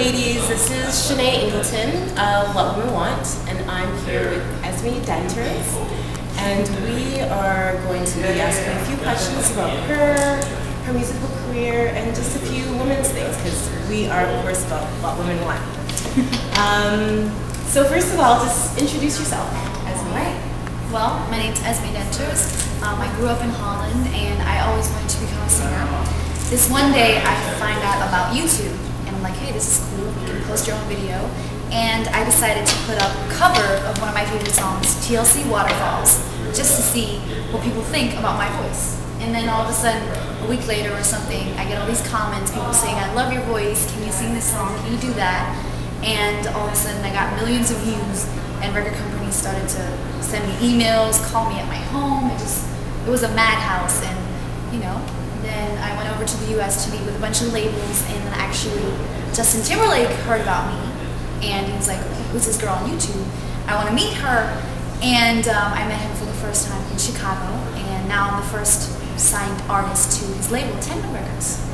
ladies, this is Esmee of What Women Want, and I'm here with Esmee Denters, and we are going to be asking a few questions about her musical career, and just a few women's things, because we are, of course, about what women want. So first of all, just introduce yourself, Esmee. Right. Well, my name's Esmee Denters. I grew up in Holland, and I always wanted to become a singer. This one day, I find out about YouTube, and I'm like, hey, this is cool, you can post your own video. And I decided to put up a cover of one of my favorite songs, TLC Waterfalls, just to see what people think about my voice. And then all of a sudden, a week later or something, I get all these comments, people saying, I love your voice, can you sing this song, can you do that? And all of a sudden, I got millions of views, and record companies started to send me emails, call me at my home. It was a madhouse, and then I went over to the US to meet with a bunch of labels, and then actually Justin Timberlake heard about me, and he was like, who's this girl on YouTube? I want to meet her. And I met him for the first time in Chicago, and now I'm the first signed artist to his label, Tandem Records.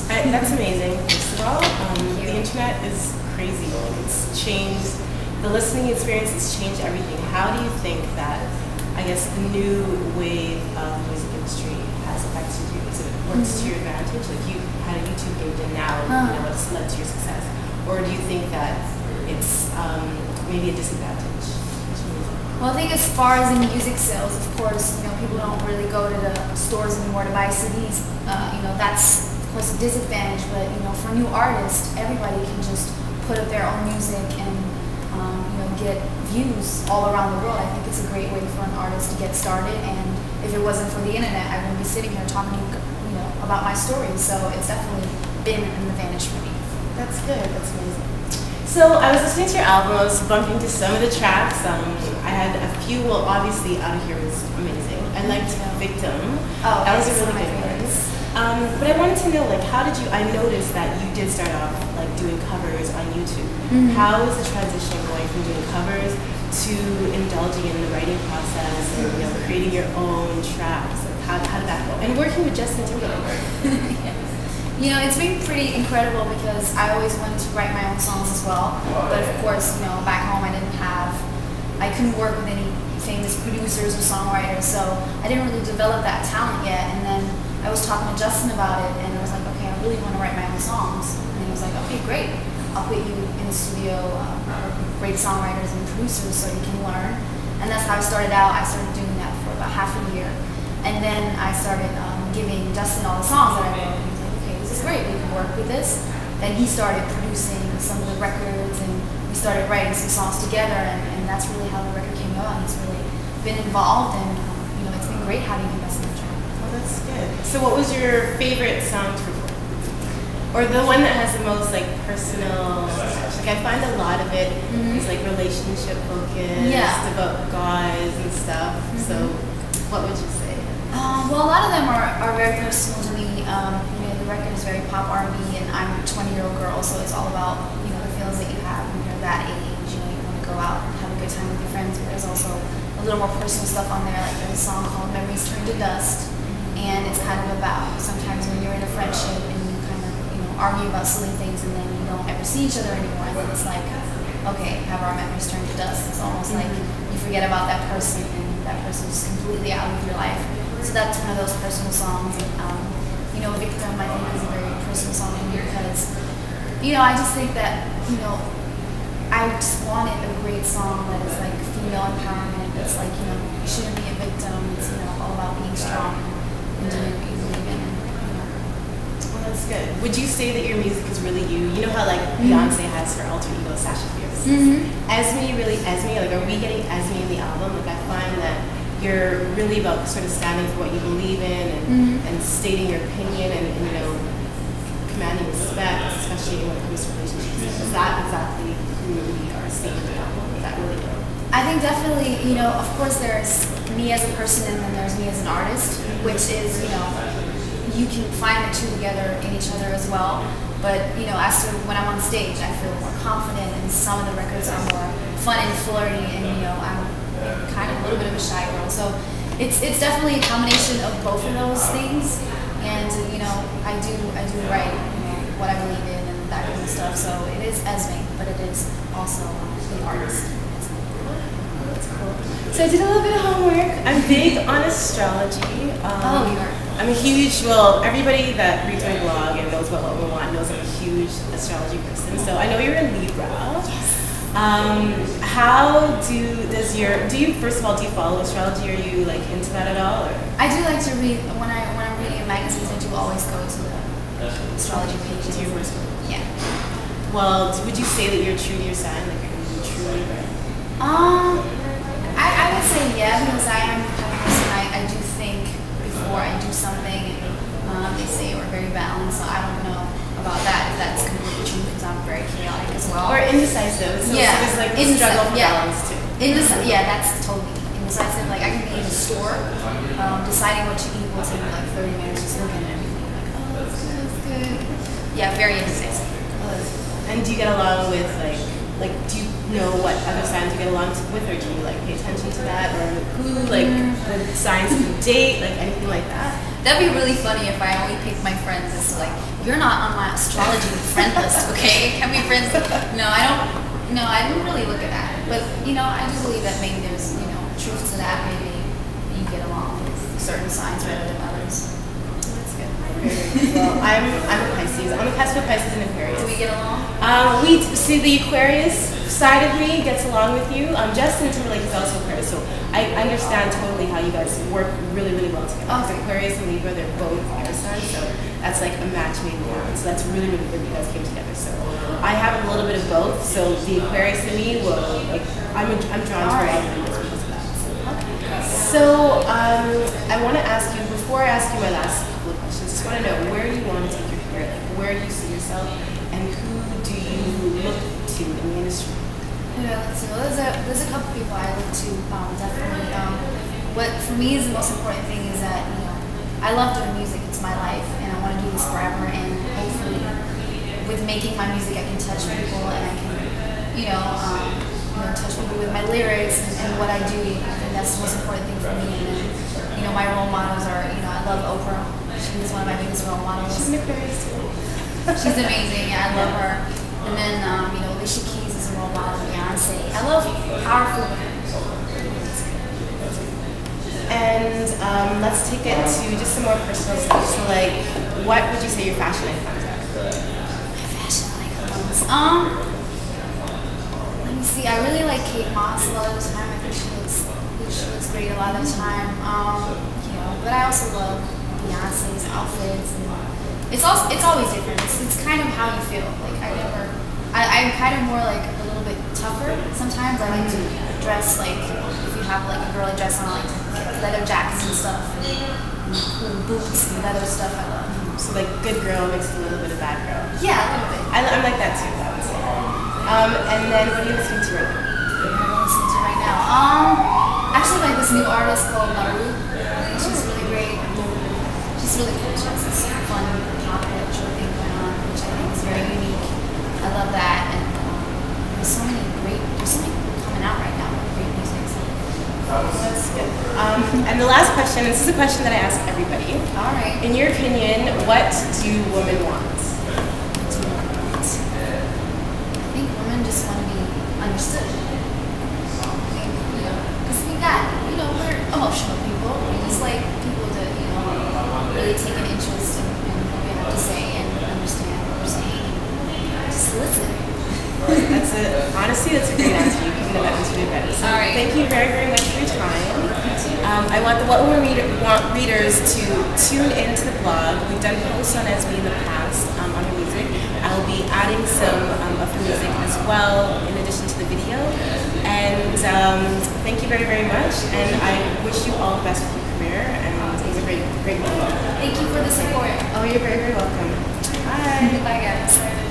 That's amazing. First of all, the internet is crazy. It's changed, the listening experience has changed everything. How do you think that, I guess, the new wave of the music industry has affected you? Is it works to your advantage? Like, you had a YouTube page and now it's led to your success. Or do you think that it's maybe a disadvantage? Well, I think as far as in music sales, of course, people don't really go to the stores anymore to buy CDs. That's of course a disadvantage. But for new artists, everybody can just put up their own music and get views all around the world. I think it's a great way for an artist to get started. And if it wasn't for the internet, I wouldn't be sitting here talking to you, about my story. So it's definitely been an advantage for me. That's good. That's amazing. So I was listening to your album. I was bumping to some of the tracks. I had a few. Well, obviously, Out of Here was amazing. I liked Victim. Oh, that was a really good one. But I wanted to know, like, how did you? I noticed that you did start off like doing covers on YouTube. How was the transition going from doing covers to indulging in the writing process and creating your own tracks? Like, how did that go? And working with Justin Timberlake. It's been pretty incredible because I always wanted to write my own songs as well. But of course, back home I couldn't work with any famous producers or songwriters, so I didn't really develop that talent yet. And then I was talking to Justin about it, and I was like, okay, I really want to write my own songs. And he was like, okay, great. I'll put you in the studio with great songwriters and producers so you can learn. And that's how I started out. I started doing that for about half a year. And then I started giving Justin all the songs that I wrote. And he was like, okay, this is great. We can work with this. Then he started producing some of the records, and we started writing some songs together. And that's really how the record came about. He's really been involved, and it's been great having him as an track. Oh, that's good. So what was your favorite song to record? Or the one that has the most personal touch? Like, I find a lot of it is relationship focused, about guys and stuff. So what would you say? Well, a lot of them are very personal to me. The record is very pop R&B, and I'm a 20-year-old girl, so it's all about the feelings that you have when you're that age. You want to go out and have a good time with your friends. But there's also a little more personal stuff on there. Like, there's a song called "Memories Turn to Dust," and it's kind of about sometimes when you're in a friendship and you kind of argue about silly things, and then you don't ever see each other anymore. And then it's like, okay, have our memories turn to dust. It's almost like you forget about that person, and that person is completely out of your life. So that's one of those personal songs. Victim, I think, is a very personal song for me because, I just think that, I just wanted a great song that is like female empowerment. It's like, you shouldn't be a victim. It's, all about being strong and doing what you believe in. Well, that's good. Would you say that your music is really you? You know how Beyonce has her alter ego, Sasha Fierce. Esmee, are we getting Esmee in the album? Like, I find that you're really about sort of standing for what you believe in and stating your opinion and commanding respect, especially when it comes to relationships. Is that exactly who we are seeing in the album? Is that really good? I think definitely, of course there's me as a person and then there's me as an artist, which is, you can find the two together in each other as well. But, as to when I'm on stage, I feel more confident, and some of the records are more fun and flirty, and, I'm kind of a little bit of a shy girl. So it's definitely a combination of both of those things. And, I do write, what I believe in, and that kind of stuff. So it is Esmee, but it is also the artist. That's cool. So I did a little bit of homework. I'm big on astrology. Oh, you are. I'm a huge, well, everybody that reads my blog and knows about what we want knows I'm a huge astrology person. So I know you're a Libra. Yes. Do you, first of all, do you follow astrology? Are you like into that at all? Or? I do like to read, when I'm reading in magazines, I do always go to the astrology pages. Yeah. Well, would you say that you're true to your sign? Like you're going to be true Libra? I would say yeah, because I am the kind of person, I do think before I do something. They say we're very balanced, so I don't know about that, if that's completely true, because I'm very chaotic as well. Or indecisive. So yeah. So there's like the struggle for balance too. Yeah, that's totally indecisive. Like I can be in a store, deciding what to eat will take me like 30 minutes, just looking at everything, like, oh, that's good. Yeah, very indecisive. And do you get along with do you know what other signs you get along with, or do you like pay attention to that, or who the signs you date, like anything like that? That'd be really funny if I only picked my friends as like, you're not on my astrology friend list, okay? Can we friends? No, I don't really look at that. But I do believe that maybe there's truth to that. Maybe you get along with certain signs better than others. That's good. Well, I'm a Pisces. I'm a cusp of Pisces and Aquarius. Do we get along? We see the Aquarius side of me gets along with you. Justin Timberlake is also Aquarius, so I understand totally how you guys work really, really well together. Okay. Aquarius and Libra, they're both air signs, so that's like a match made in heaven. So that's really, really good that you guys came together. So I have a little bit of both. So the Aquarius in me will I'm drawn to a lot of Libras because of that. So I want to ask you, before I ask you my last couple of questions, just want to know, where do you want to take your career? Like, where do you see yourself, and who do you look to in the industry? Let's see. Well, there's a couple people I look to, definitely. What for me is the most important thing is that I love doing music. It's my life, and I want to do this forever. And hopefully, with making my music, I can touch people, and I can touch people with my lyrics and what I do. I think that's the most important thing for me. And then, my role models are I love Oprah. She's one of my biggest role models. She's an Aquarius too. She's amazing. I love her. And then Alicia Keys is a role model. Beyonce. I love powerful women. And let's take it to just some more personal stuff. So, what would you say your fashion icons are? My fashion icons. Let me see. I really like Kate Moss a lot of the time. I think she looks great a lot of the time. But I also love Beyonce's outfits. And it's always different. It's kind of how you feel. I'm kind of more like a little bit tougher. Sometimes I like to dress if you have a girly dress on, leather jackets and stuff, and cool boots and leather stuff. I love. So good girl mixed with a little bit of bad girl. Yeah, a little bit. I'm like that too, I would say. And then what are you listening to right now? What am I listening to right now? Actually, this new artist called Maru. I think she's really great. She's really cool. She has this fun pop electro thing going on, which I think is very unique. I love that, and there's so many coming out right now with great music. So. That's good. And the last question, this is a question that I ask everybody. All right. In your opinion, what do women want? I think women just want to be understood. Because we're emotional people. We just like people to, really take an interest in what we have to say and understand what we're saying. Just listen. Honestly, that's a great answer. You couldn't have answered it better. So thank you very, very much for your time. I want readers to tune into the blog. We've done posts on Esmee in the past on her music. I'll be adding some of her music as well in addition to the video. And thank you very, very much. And I wish you all the best for your career. And it was a great, great moment. Thank you for the support. Oh, you're very, very welcome. Bye. Bye, guys.